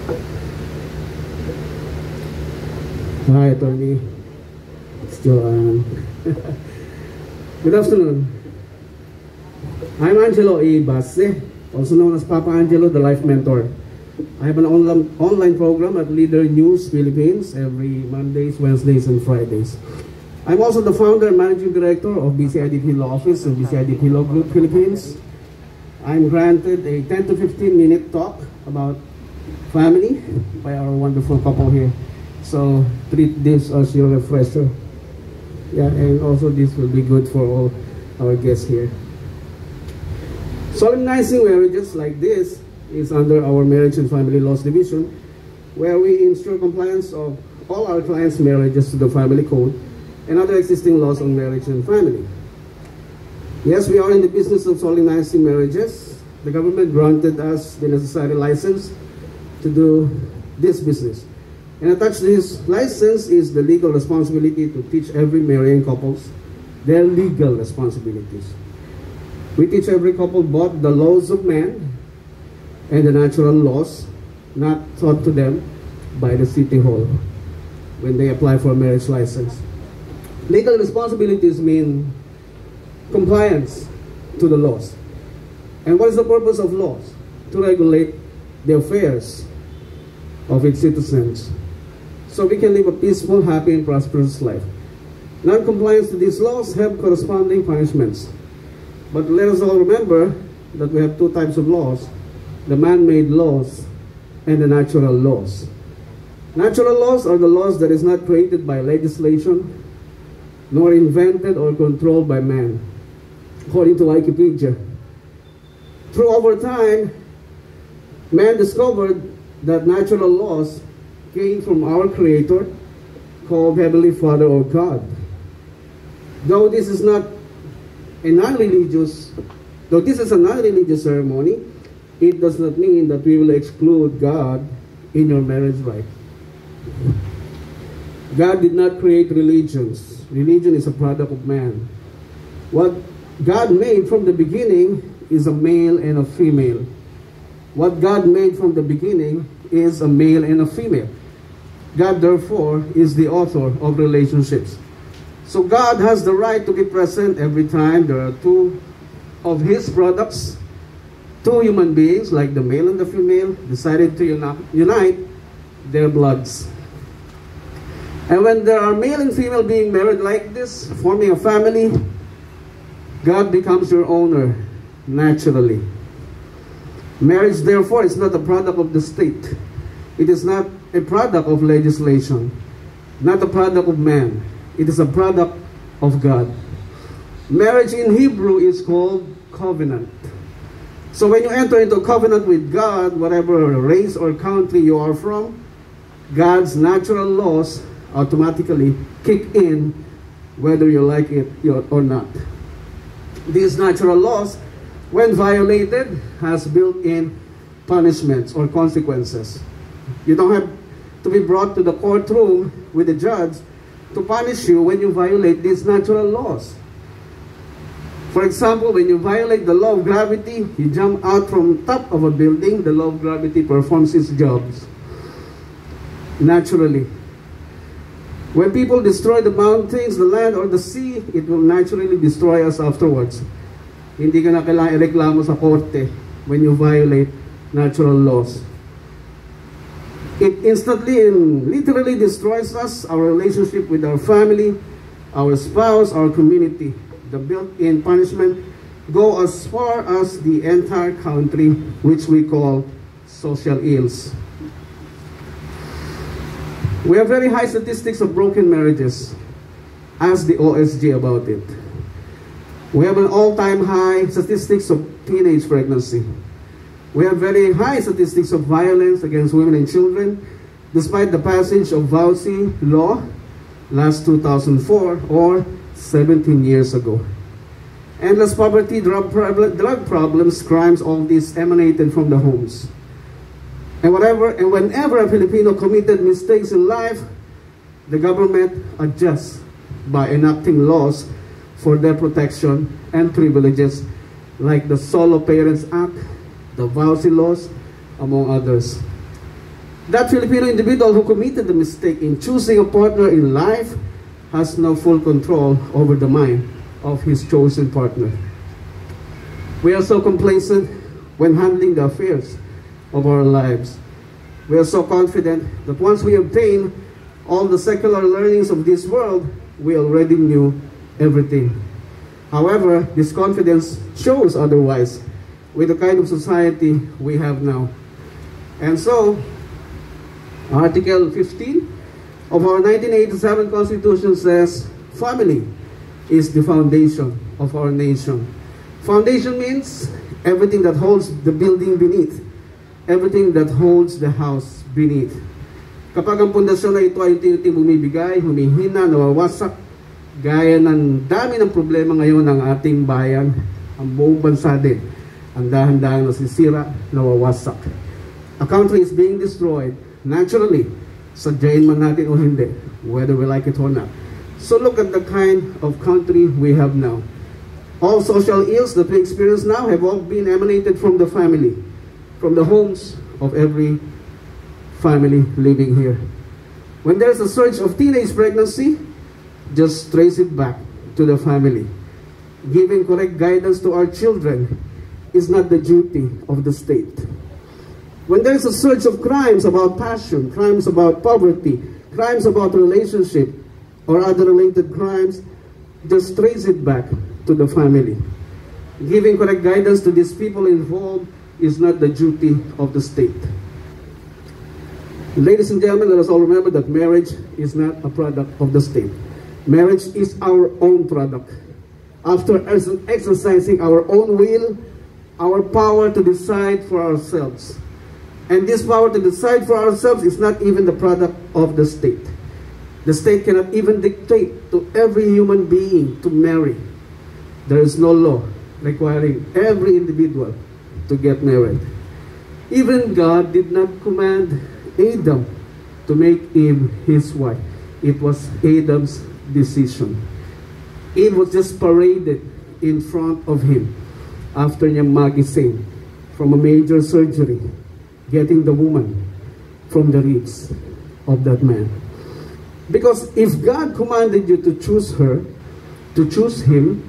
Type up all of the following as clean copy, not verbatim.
Hi, Tony. It's Joanne. Good afternoon. I'm Angelo E. Basse, also known as Papa Angelo, the Life Mentor. I have an online program at Leader News Philippines every Mondays, Wednesdays, and Fridays. I'm also the founder and managing director of BCIDP Law Office and BCIDP Law Group Philippines. I'm granted a 10 to 15 minute talk about family by our wonderful couple here. So treat this as your refresher. Yeah, and also this will be good for all our guests here. Solemnizing marriages like this is under our Marriage and Family Laws Division, where we ensure compliance of all our clients' marriages to the family code and other existing laws on marriage and family. Yes, we are in the business of solemnizing marriages. The government granted us the necessary license to do this business. And attached to this license is the legal responsibility to teach every marrying couples their legal responsibilities. We teach every couple both the laws of man and the natural laws not taught to them by the City Hall when they apply for a marriage license. Legal responsibilities mean compliance to the laws. And what is the purpose of laws? To regulate the affairs of its citizens, so we can live a peaceful, happy, and prosperous life. Non-compliance to these laws have corresponding punishments. But let us all remember that we have two types of laws: the man-made laws and the natural laws. Natural laws are the laws that is not created by legislation, nor invented or controlled by man, according to Wikipedia. Through over time, man discovered that natural laws came from our Creator, called Heavenly Father or God. Though this is a non-religious ceremony, it does not mean that we will exclude God in your marriage life. God did not create religions. Religion is a product of man. What God made from the beginning is a male and a female. What God made from the beginning is a male and a female. God, therefore, is the author of relationships. So God has the right to be present every time there are two of His products, two human beings, like the male and the female, decided to unite their bloods. And when there are male and female being married like this, forming a family, God becomes your owner naturally. Marriage, therefore, is not a product of the state. It is not a product of legislation, not a product of man. It is a product of God. Marriage in Hebrew is called covenant. So when you enter into a covenant with God, whatever race or country you are from, God's natural laws automatically kick in whether you like it or not. These natural laws, when violated, has built-in punishments or consequences. You don't have to be brought to the courtroom with the judge to punish you when you violate these natural laws. For example, when you violate the law of gravity, you jump out from top of a building, the law of gravity performs its jobs naturally. When people destroy the mountains, the land, or the sea, it will naturally destroy us afterwards. Hindi ka na kailangan ireklamo sa korte when you violate natural laws. It instantly and literally destroys us, our relationship with our family, our spouse, our community. The built-in punishment go as far as the entire country, which we call social ills. We have very high statistics of broken marriages. Ask the OSG about it. We have an all-time high statistics of teenage pregnancy. We have very high statistics of violence against women and children, despite the passage of VAUSI law last 2004 or 17 years ago. Endless poverty, drug problems, crimes, all these emanated from the homes. And whenever a Filipino committed mistakes in life, the government adjusts by enacting laws for their protection and privileges, like the Solo Parents Act, the VAUSI laws, among others. That Filipino individual who committed the mistake in choosing a partner in life has no full control over the mind of his chosen partner. We are so complacent when handling the affairs of our lives. We are so confident that once we obtain all the secular learnings of this world, we already knew everything. However, this confidence shows otherwise with the kind of society we have now. And so, Article 15 of our 1987 Constitution says, family is the foundation of our nation. Foundation means everything that holds the building beneath, everything that holds the house beneath. Kapag ang pundasyon na ito ay unti-unti bumibigay, humihina, nawawasak, gaya ng dami ng problema ngayon ng ating bayan, ang buong bansa din, ang dahan-dahan nasisira, nawawasak. A country is being destroyed naturally, sadyain man natin o hindi, whether we like it or not. So look at the kind of country we have now. All social ills that we experience now have all been emanated from the family, from the homes of every family living here. When there's a surge of teenage pregnancy, just trace it back to the family. Giving correct guidance to our children is not the duty of the state. When there's a surge of crimes about passion, crimes about poverty, crimes about relationship, or other related crimes, just trace it back to the family. Giving correct guidance to these people involved is not the duty of the state. Ladies and gentlemen, let us all remember that marriage is not a product of the state. Marriage is our own product. After exercising our own will, our power to decide for ourselves. And this power to decide for ourselves is not even the product of the state. The state cannot even dictate to every human being to marry. There is no law requiring every individual to get married. Even God did not command Adam to make Eve his wife. It was Adam's decision. Eve was just paraded in front of him after niya magising from a major surgery, getting the woman from the ribs of that man. Because if God commanded you to choose her, to choose him,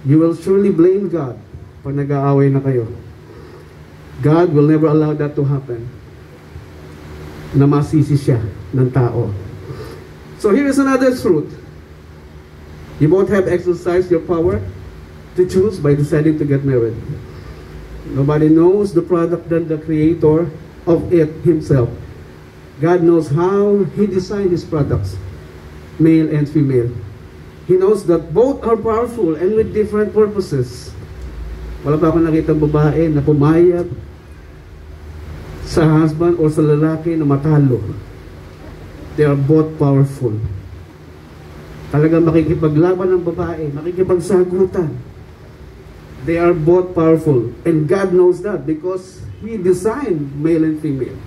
you will surely blame God pag nag-aaway na kayo. God will never allow that to happen, na masisi siya ng tao. So here is another truth. You both have exercised your power to choose by deciding to get married. Nobody knows the product than the creator of it himself. God knows how he designed his products, male and female. He knows that both are powerful and with different purposes. Wala pa akong nakitang babae na pumayag sa husband or sa lalaki na matalo. They are both powerful. Talagang makikipaglaban ng babae, makikipagsagutan. They are both powerful. And God knows that because he designed male and female.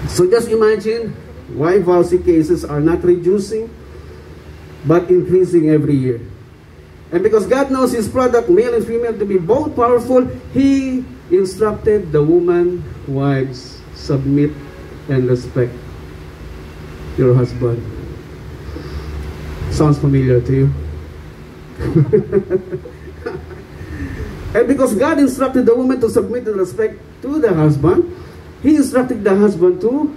So just imagine why Vowsy cases are not reducing but increasing every year. And because God knows his product, male and female, to be both powerful, he instructed the woman, wives, submit and respect your husband. Sounds familiar to you? And because God instructed the woman to submit and respect to the husband, he instructed the husband to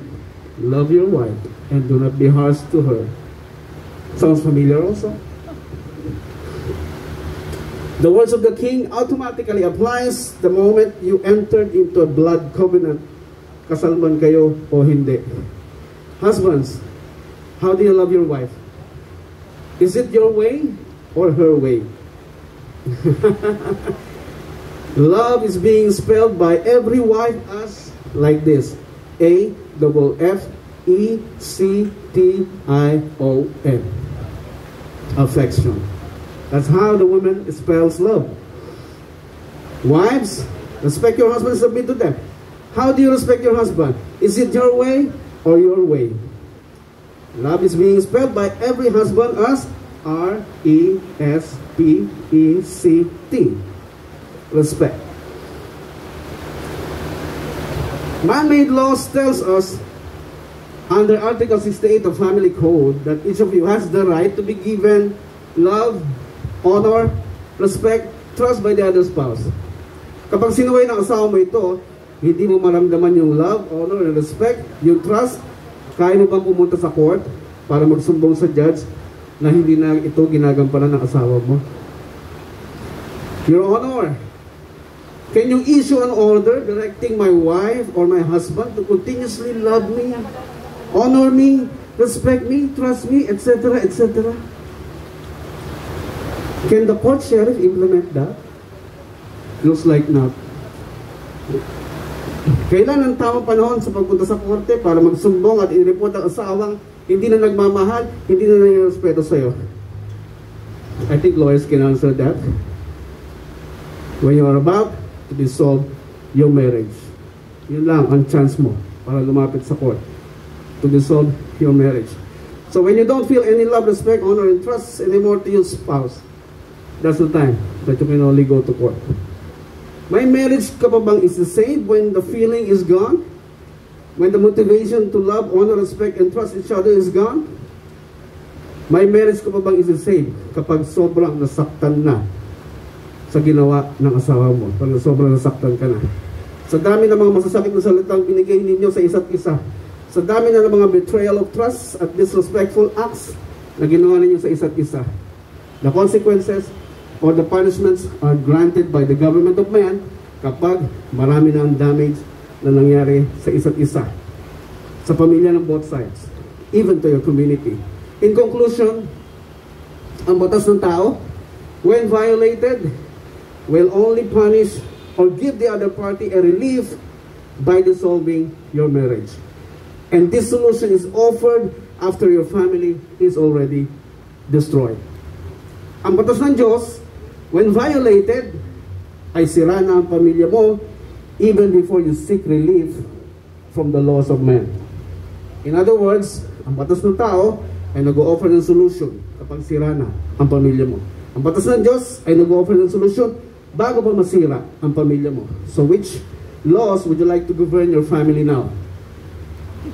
love your wife and do not be harsh to her. Sounds familiar also? The words of the king automatically applies the moment you entered into a blood covenant. Kasal man kayo o hindi. Husbands, how do you love your wife? Is it your way or her way? Love is being spelled by every wife as like this: A-F-F-E-C-T-I-O-N. Affection. That's how the woman spells love. Wives, respect your husband and submit to them. How do you respect your husband? Is it your way or your way? Love is being spelled by every husband as R-E-S-P-E-C-T. Respect. Man-made laws tells us under Article 68 of Family Code that each of you has the right to be given love, honor, respect, trust by the other spouse. Kapag sinuway ng asawa mo ito, hindi mo maramdaman yung love, honor, and respect, yung trust, kaya mo bang pumunta sa court para magsumbong sa judge na hindi na ito ginagampanan ng asawa mo? Your Honor, can you issue an order directing my wife or my husband to continuously love me, honor me, respect me, trust me, etc., etc.? Can the court sheriff implement that? Looks like not. Kailan ang tamang panahon sa pagpunta sa korte para magsumbong at i-report ang asawang hindi na nagmamahal, hindi na nagrespeto sa'yo? I think lawyers can answer that. When you are about to dissolve your marriage, yun lang ang chance mo para lumapit sa court to dissolve your marriage. So when you don't feel any love, respect, honor, and trust anymore to your spouse, that's the time that you can only go to court. My marriage ka pa bang is the same when the feeling is gone? When the motivation to love, honor, respect, and trust each other is gone? My marriage ka pa bang is the same kapag sobrang nasaktan na sa ginawa ng asawa mo? Pag sobrang nasaktan ka na. Sa dami ng mga masasakit na salitang binigay ninyo sa isa't isa, sa dami na ng mga betrayal of trust at disrespectful acts na ginawa ninyo sa isa't isa, the consequences or the punishments are granted by the government of man kapag marami na ang damage na nangyari sa isa't isa, sa pamilya ng both sides, even to your community. In conclusion, ang batas ng tao, when violated, will only punish or give the other party a relief by dissolving your marriage. And this solution is offered after your family is already destroyed. Ang batas ng Diyos, when violated, ay sira na ang pamilya mo even before you seek relief from the laws of man. In other words, ang batas ng tao ay nag-o-offer ng solution kapag sira na ang pamilya mo. Ang batas ng Diyos ay nag-o-offer ng solution bago pa masira ang pamilya mo. So which laws would you like to govern your family now?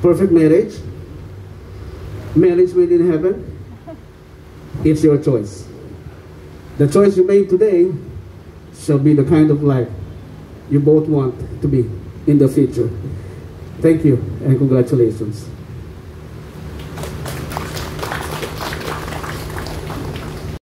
Perfect marriage? Marriage made in heaven? It's your choice. The choice you made today shall be the kind of life you both want to be in the future. Thank you and congratulations.